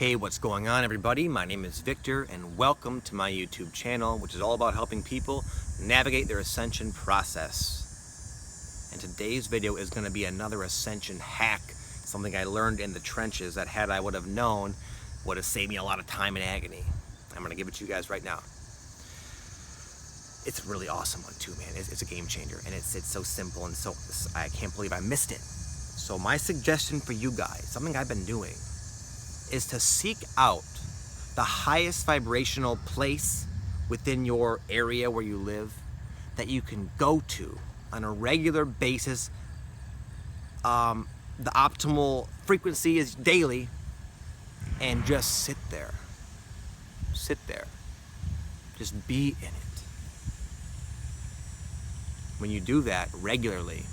Hey, what's going on, everybody? My name is Victor, and welcome to my YouTube channel, which is all about helping people navigate their ascension process. And today's video is going to be another ascension hack, something I learned in the trenches that, had I would have known, would have saved me a lot of time and agony. I'm going to give it to you guys right now. It's a really awesome one too, man. It's a game changer, and it's so simple, and so I can't believe I missed it. So my suggestion for you guys, something I've been doing, is to seek out the highest vibrational place within your area where you live that you can go to on a regular basis. The optimal frequency is daily, and just sit there. Sit there. Just be in it. When you do that regularly,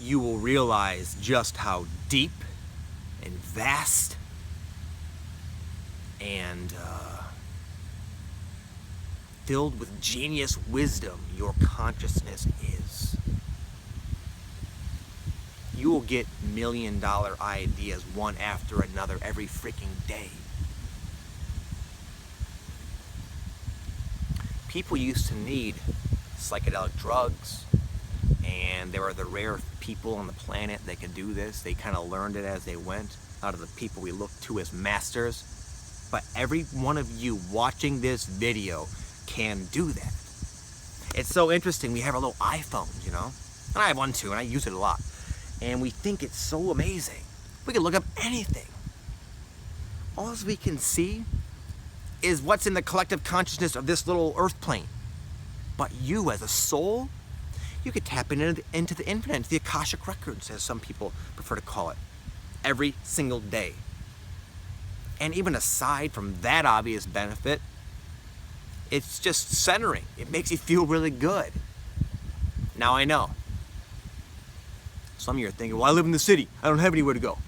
you will realize just how deep and vast and filled with genius wisdom your consciousness is. You will get million-dollar ideas one after another every freaking day. People used to need psychedelic drugs, and there are the rare people on the planet that could do this. They kind of learned it as they went out of the people we look to as masters. But every one of you watching this video can do that. It's so interesting. We have our little iPhones, you know, and I have one too, and I use it a lot. And we think it's so amazing. We can look up anything. All we can see is what's in the collective consciousness of this little earth plane. But you as a soul, you could tap into the infinite, the Akashic records, as some people prefer to call it, every single day. And even aside from that obvious benefit, it's just centering. It makes you feel really good. Now I know, some of you are thinking, well, I live in the city. I don't have anywhere to go.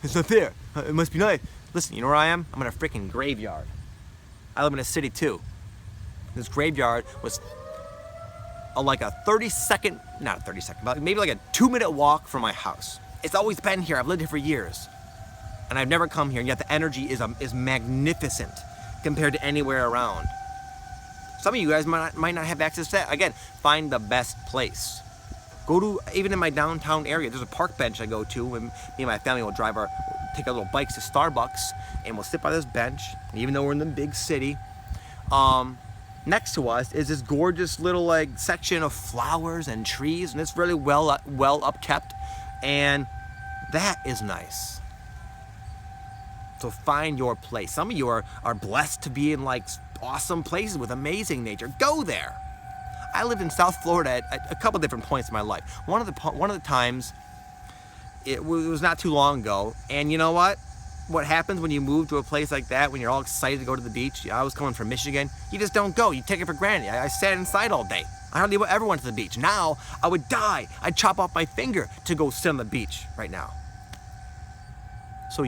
It's not there. It must be nice. Listen, you know where I am? I'm in a freaking graveyard. I live in a city too. This graveyard was like a 30-second, not a 30-second, but maybe like a 2-minute walk from my house. It's always been here. I've lived here for years, and I've never come here, and yet the energy is magnificent compared to anywhere around. Some of you guys might not have access to that. Again, find the best place. Go to, even in my downtown area, there's a park bench I go to, and me and my family will take our little bikes to Starbucks, and we'll sit by this bench, and even though we're in the big city, next to us is this gorgeous little like section of flowers and trees, and it's really well upkept, and that is nice. So find your place. Some of you are blessed to be in like awesome places with amazing nature. Go there. I lived in South Florida at a couple different points in my life. One of the times, it was not too long ago, and you know what? What happens when you move to a place like that, when you're all excited to go to the beach? I was coming from Michigan. You just don't go. You take it for granted. I sat inside all day. I hardly ever went to the beach. Now, I would die. I'd chop off my finger to go sit on the beach right now. So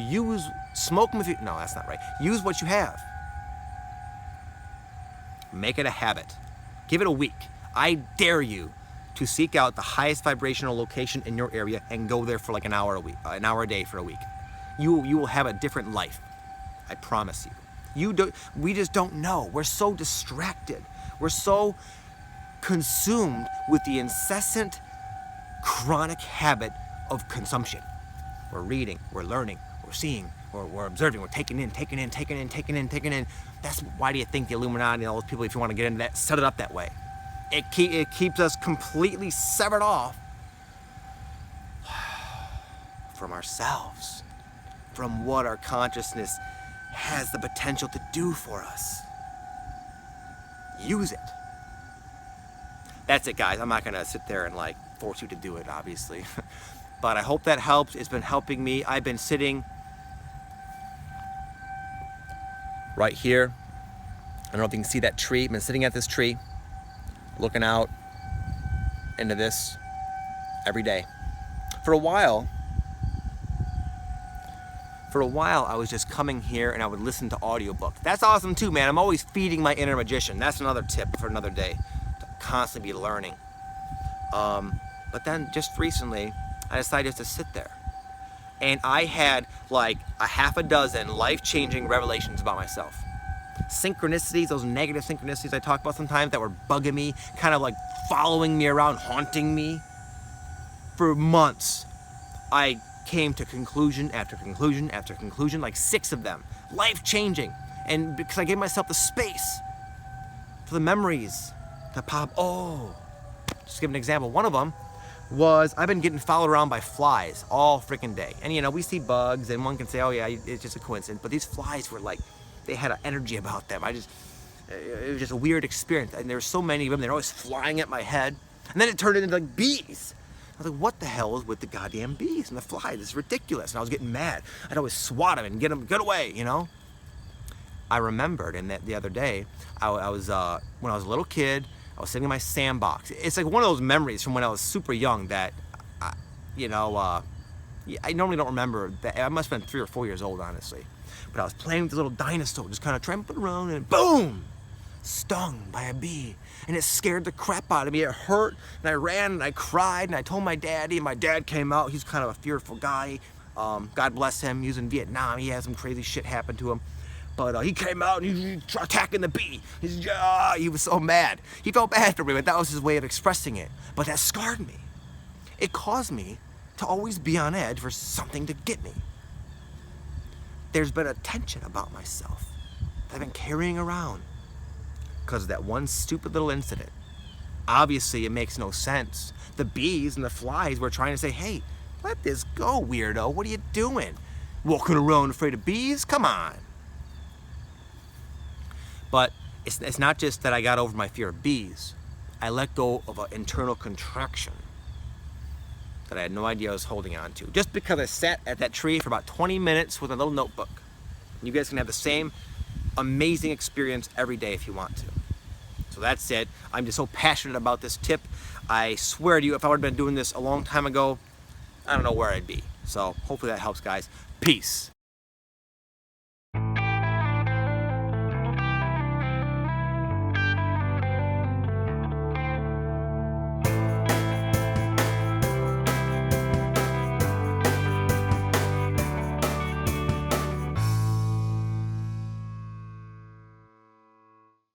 smoke with you. No, that's not right. Use what you have. Make it a habit. Give it a week. I dare you to seek out the highest vibrational location in your area and go there for like an hour a day for a week. You will have a different life. I promise you. We just don't know. We're so distracted. We're so consumed with the incessant, chronic habit of consumption. We're reading, we're learning, we're seeing, we're observing, we're taking in. That's why do you think the Illuminati and all those people, if you want to get into that, set it up that way? It keeps us completely severed off from ourselves, from what our consciousness has the potential to do for us. Use it. That's it, guys. I'm not gonna sit there and like force you to do it, obviously. But I hope that helps. It's been helping me. I've been sitting right here. I don't know if you can see that tree. I've been sitting at this tree, looking out into this every day. For a while, I was just coming here and I would listen to audiobooks. That's awesome too, man. I'm always feeding my inner magician. That's another tip for another day, to constantly be learning. But then just recently, I decided to sit there And I had like a half a dozen life-changing revelations about myself. Synchronicities, those negative synchronicities I talk about sometimes that were bugging me, kind of like following me around, haunting me. For months, I came to conclusion after conclusion after conclusion, like 6 of them, life-changing. And because I gave myself the space for the memories to pop. Oh, just to give an example. One of them was I've been getting followed around by flies all freaking day. And you know, we see bugs and one can say, oh yeah, it's just a coincidence. But these flies were like, they had an energy about them. It was just a weird experience. And there were so many of them, they're always flying at my head. And then it turned into like bees. I was like, what the hell is with the goddamn bees and the flies? This is ridiculous. And I was getting mad. I'd always swat them and get away, you know? I remembered, and that the other day, I was when I was a little kid, I was sitting in my sandbox. It's like one of those memories from when I was super young that, I normally don't remember. That I must have been 3 or 4 years old, honestly. But I was playing with this little dinosaur, just kind of trampling around, and boom! Stung by a bee. And it scared the crap out of me. It hurt, and I ran, and I cried, and I told my daddy, and my dad came out. He's kind of a fearful guy. God bless him. He was in Vietnam. He had some crazy shit happen to him. But he came out and he tried attacking the bee. He was so mad. He felt bad for me, but that was his way of expressing it. But that scarred me. It caused me to always be on edge for something to get me. There's been a tension about myself that I've been carrying around because of that one stupid little incident. Obviously, it makes no sense. The bees and the flies were trying to say, hey, let this go, weirdo. What are you doing? Walking around afraid of bees? Come on. But it's not just that I got over my fear of bees. I let go of an internal contraction that I had no idea I was holding on to. Just because I sat at that tree for about 20 minutes with a little notebook. You guys can have the same amazing experience every day if you want to. So that's it. I'm just so passionate about this tip. I swear to you, if I would have been doing this a long time ago, I don't know where I'd be. So hopefully that helps, guys. Peace.